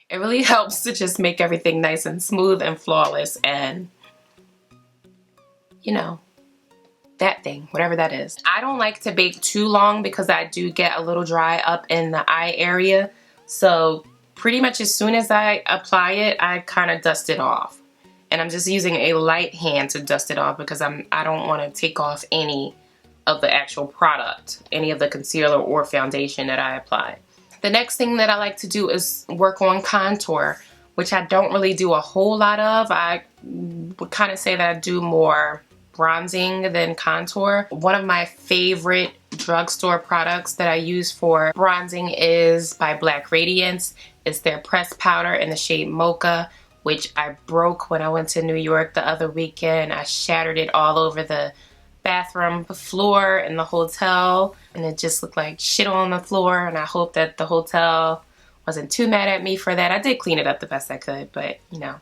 It really helps to just make everything nice and smooth and flawless and, you know, that thing, whatever that is. I don't like to bake too long because I do get a little dry up in the eye area. So pretty much as soon as I apply it, I kind of dust it off. And I'm just using a light hand to dust it off because I don't want to take off any of the actual product, any of the concealer or foundation that I apply. The next thing that I like to do is work on contour, which I don't really do a whole lot of. I would kind of say that I do more bronzing than contour. One of my favorite drugstore products that I use for bronzing is by Black Radiance. It's their pressed powder in the shade Mocha, which I broke when I went to New York the other weekend. I shattered it all over the bathroom floor in the hotel, and it just looked like shit on the floor, and I hope that the hotel wasn't too mad at me for that. I did clean it up the best I could, but you know.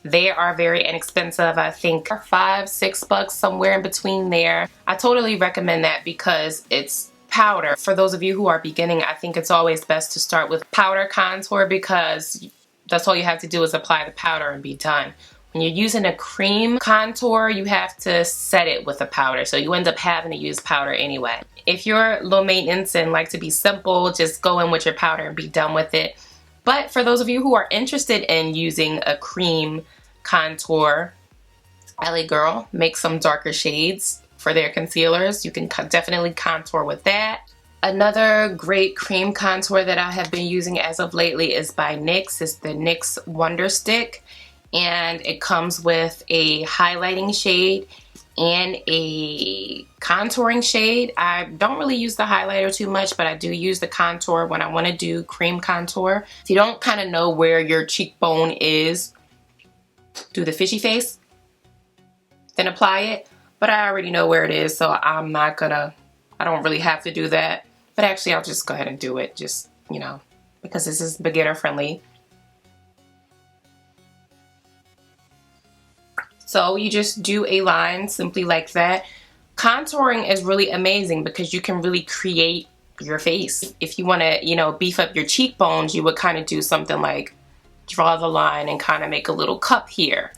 They are very inexpensive. I think $5, $6, somewhere in between there. I totally recommend that because it's powder. For those of you who are beginning, I think it's always best to start with powder contour because that's all you have to do is apply the powder and be done. When you're using a cream contour, you have to set it with a powder, so you end up having to use powder anyway. If you're low maintenance and like to be simple, just go in with your powder and be done with it. But for those of you who are interested in using a cream contour, LA Girl makes some darker shades for their concealers. You can definitely contour with that. Another great cream contour that I have been using as of lately is by NYX. It's the NYX Wonderstick, and it comes with a highlighting shade and a contouring shade. I don't really use the highlighter too much, but I do use the contour when I want to do cream contour. If you don't kind of know where your cheekbone is, do the fishy face, then apply it. But I already know where it is, so I don't really have to do that. But actually, I'll just go ahead and do it, just, you know, because this is beginner friendly. So you just do a line simply like that. Contouring is really amazing because you can really create your face. If you want to, you know, beef up your cheekbones, you would kind of do something like draw the line and kind of make a little cup here.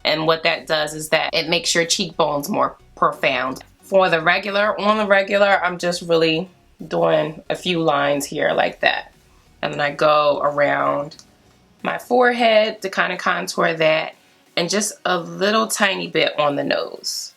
And what that does is that it makes your cheekbones more profound. On the regular, I'm just really doing a few lines here like that. And then I go around my forehead to kind of contour that, and just a little tiny bit on the nose.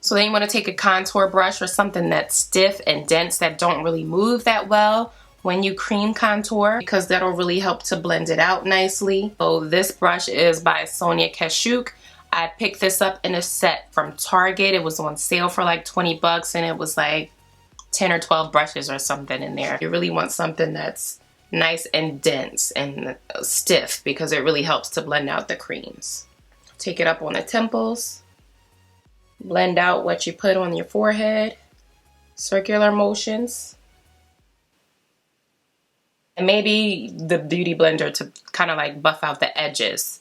So then you want to take a contour brush or something that's stiff and dense that don't really move that well when you cream contour, because that'll really help to blend it out nicely. So this brush is by Sonia Kashuk. I picked this up in a set from Target. It was on sale for like 20 bucks, and it was like 10 or 12 brushes or something in there. You really want something that's nice and dense and stiff because it really helps to blend out the creams. Take it up on the temples, blend out what you put on your forehead, circular motions, and maybe the beauty blender to kind of like buff out the edges.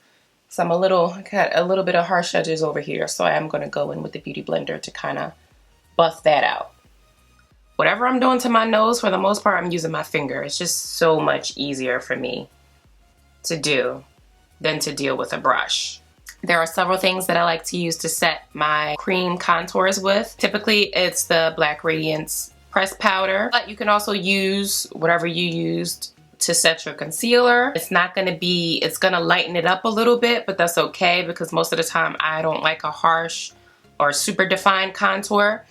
So I got a little bit of harsh edges over here, so I am going to go in with the beauty blender to kind of buff that out. Whatever I'm doing to my nose, for the most part, I'm using my finger. It's just so much easier for me to do than to deal with a brush. There are several things that I like to use to set my cream contours with. Typically, it's the Black Radiance pressed powder, but you can also use whatever you used to set your concealer. It's gonna lighten it up a little bit, but that's okay because most of the time I don't like a harsh or super defined contour.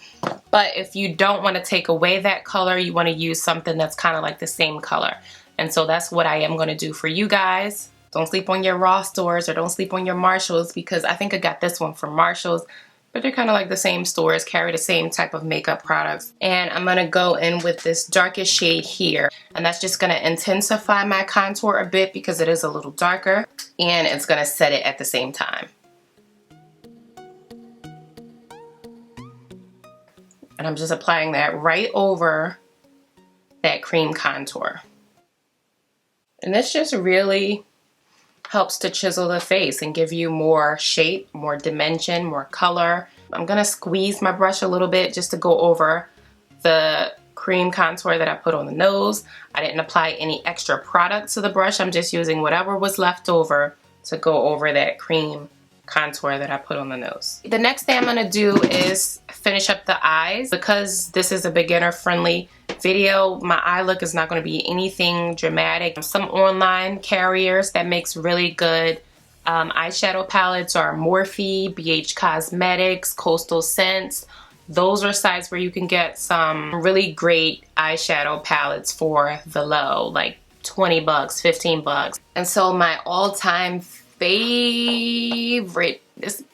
But if you don't want to take away that color, you want to use something that's kind of like the same color. And so that's what I am going to do for you guys. Don't sleep on your Ross stores or don't sleep on your Marshalls, because I think I got this one from Marshalls, but they're kind of like the same stores, carry the same type of makeup products. And I'm going to go in with this darkest shade here, and that's just going to intensify my contour a bit because it is a little darker, and it's going to set it at the same time. And I'm just applying that right over that cream contour. And this just really helps to chisel the face and give you more shape, more dimension, more color. I'm gonna squeeze my brush a little bit just to go over the cream contour that I put on the nose. I didn't apply any extra product to the brush. I'm just using whatever was left over to go over that cream contour that I put on the nose. The next thing I'm gonna do is finish up the eyes. Because this is a beginner friendly video, my eye look is not gonna be anything dramatic. Some online carriers that makes really good eyeshadow palettes are Morphe, BH Cosmetics, Coastal Scents. Those are sites where you can get some really great eyeshadow palettes for the low, like 20 bucks, 15 bucks. And so my all-time favorite,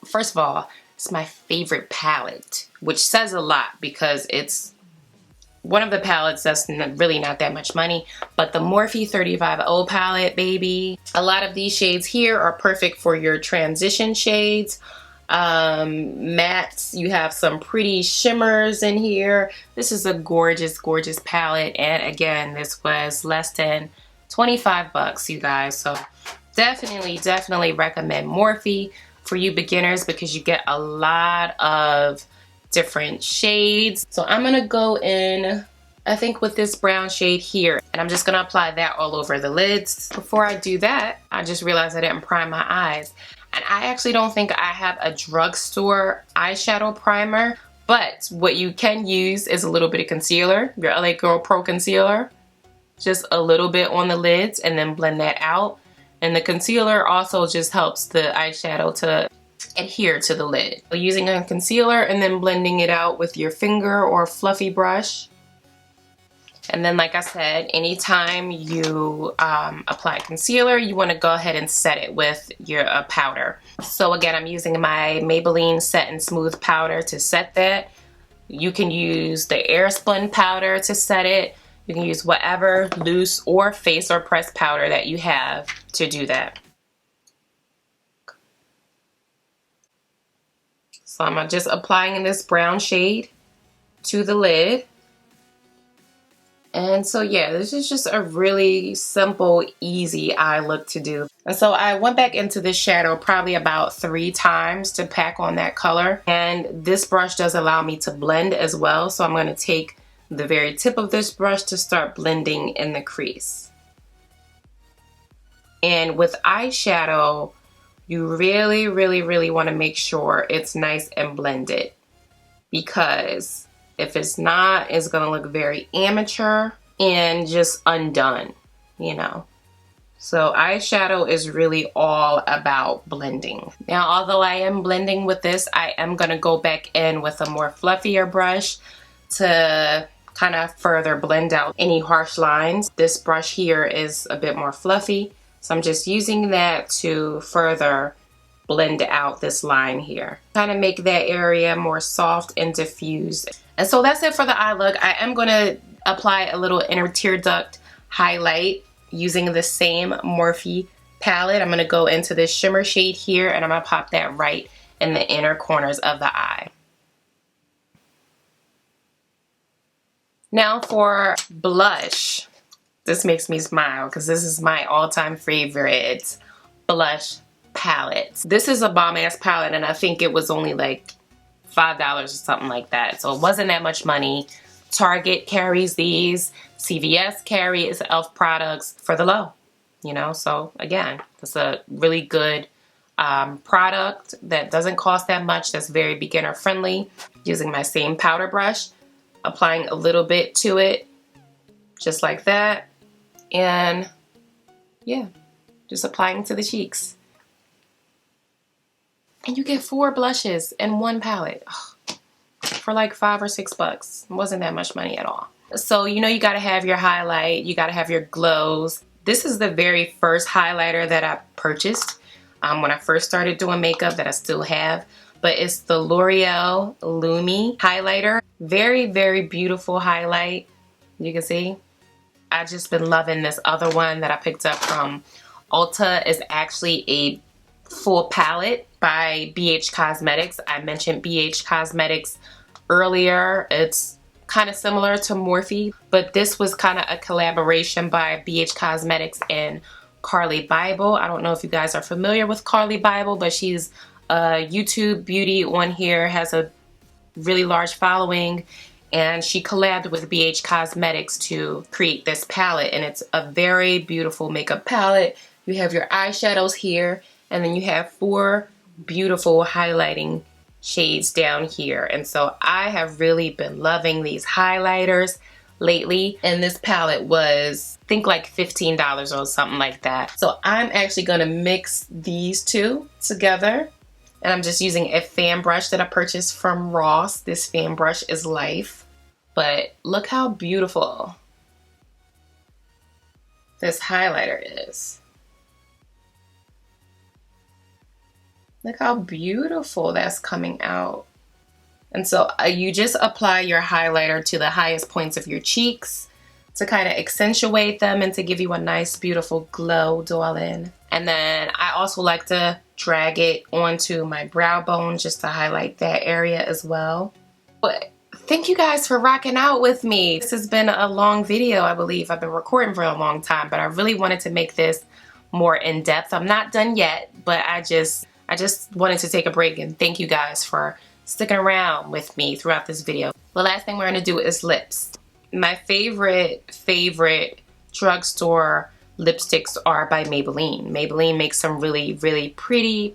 first of all, it's my favorite palette, which says a lot because it's one of the palettes that's really not that much money, but the Morphe 35O palette, baby. A lot of these shades here are perfect for your transition shades. Mattes, you have some pretty shimmers in here. This is a gorgeous, gorgeous palette, and again, this was less than 25 bucks, you guys. So definitely recommend Morphe for you beginners because you get a lot of different shades. So I'm gonna go in, I think, with this brown shade here, and I'm just gonna apply that all over the lids. Before I do that, I just realized I didn't prime my eyes, and I actually don't think I have a drugstore eyeshadow primer, but what you can use is a little bit of concealer, your LA Girl Pro concealer, just a little bit on the lids, and then blend that out. And the concealer also just helps the eyeshadow to adhere to the lid. Using a concealer and then blending it out with your finger or fluffy brush. And then, like I said, anytime you apply concealer, you want to go ahead and set it with your powder. So again, I'm using my Maybelline Set and Smooth powder to set that. You can use the Airspun powder to set it. You can use whatever loose or face or press powder that you have to do that. So I'm just applying this brown shade to the lid. And so yeah, this is just a really simple, easy eye look to do. And so I went back into this shadow probably about 3 times to pack on that color. And this brush does allow me to blend as well. So I'm going to take the very tip of this brush to start blending in the crease. And with eyeshadow, you really want to make sure it's nice and blended, because if it's not, it's going to look very amateur and just undone, you know. So eyeshadow is really all about blending. Now, although I am blending with this, I am going to go back in with a more fluffier brush to kind of further blend out any harsh lines. This brush here is a bit more fluffy, so I'm just using that to further blend out this line here. Kind of make that area more soft and diffused. And so that's it for the eye look. I am going to apply a little inner tear duct highlight using the same Morphe palette. I'm going to go into this shimmer shade here, and I'm going to pop that right in the inner corners of the eye. Now for blush. This makes me smile because this is my all-time favorite blush palette. This is a bomb-ass palette, and I think it was only like $5 or something like that. So it wasn't that much money. Target carries these. CVS carries e.l.f. products for the low. You know, so again, it's a really good product that doesn't cost that much. That's very beginner friendly. Using my same powder brush, applying a little bit to it, just like that. And yeah, just applying to the cheeks. And you get 4 blushes in one palette. Ugh. For like $5 or $6. It wasn't that much money at all. So you know you gotta have your highlight, you gotta have your glows. This is the very first highlighter that I purchased when I first started doing makeup, that I still have. But it's the L'Oreal Lumi highlighter. Very beautiful highlight. You can see. I've just been loving this other one that I picked up from Ulta. Is actually a full palette by BH Cosmetics. I mentioned BH Cosmetics earlier. It's kind of similar to Morphe, but this was kind of a collaboration by BH Cosmetics and Carli Bybel. I don't know if you guys are familiar with Carli Bybel, but she's a YouTube beauty one here, has a really large following, and she collabed with BH Cosmetics to create this palette, and it's a very beautiful makeup palette. You have your eyeshadows here, and then you have 4 beautiful highlighting shades down here. And so I have really been loving these highlighters lately, and this palette was, I think, like $15 or something like that. So I'm actually gonna mix these two together, and I'm just using a fan brush that I purchased from Ross. This fan brush is Life, but look how beautiful this highlighter is. Look how beautiful that's coming out. And so you just apply your highlighter to the highest points of your cheeks to kind of accentuate them and to give you a nice, beautiful glow, darling. And then I also like to drag it onto my brow bone just to highlight that area as well. But thank you guys for rocking out with me. This has been a long video, I believe. I've been recording for a long time, but I really wanted to make this more in-depth. I'm not done yet, but I just wanted to take a break and thank you guys for sticking around with me throughout this video. The last thing we're gonna do is lips. My favorite drugstore lipsticks are by Maybelline. Maybelline makes some really pretty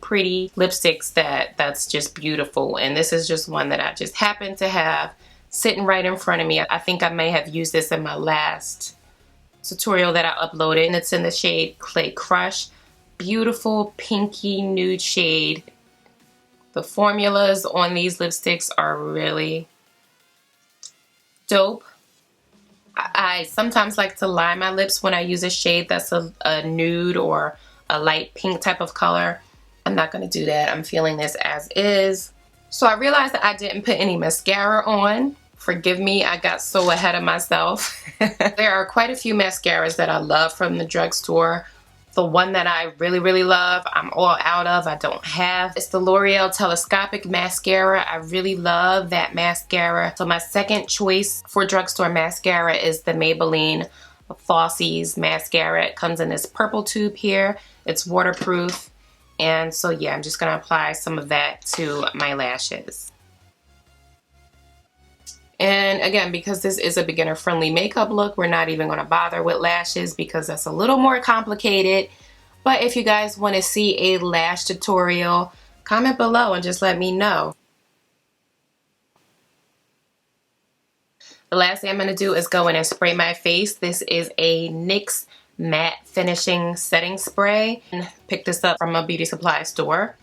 lipsticks that's just beautiful, and this is just one that I just happen to have sitting right in front of me. I think I may have used this in my last tutorial that I uploaded, and it's in the shade Clay Crush. Beautiful pinky nude shade. The formulas on these lipsticks are really dope. I sometimes like to line my lips when I use a shade that's a nude or a light pink type of color. I'm not going to do that. I'm feeling this as is. So I realized that I didn't put any mascara on. Forgive me, I got so ahead of myself. There are quite a few mascaras that I love from the drugstore. The one that I really love, I'm all out of, I don't have. It's the L'Oreal Telescopic Mascara. I really love that mascara. So my second choice for drugstore mascara is the Maybelline Falsies mascara. It comes in this purple tube here. It's waterproof. And so yeah, I'm just gonna apply some of that to my lashes. And again, because this is a beginner-friendly makeup look, we're not even going to bother with lashes because that's a little more complicated. But if you guys want to see a lash tutorial, comment below and just let me know. The last thing I'm going to do is go in and spray my face. This is a NYX Matte Finishing Setting Spray. Picked this up from a beauty supply store.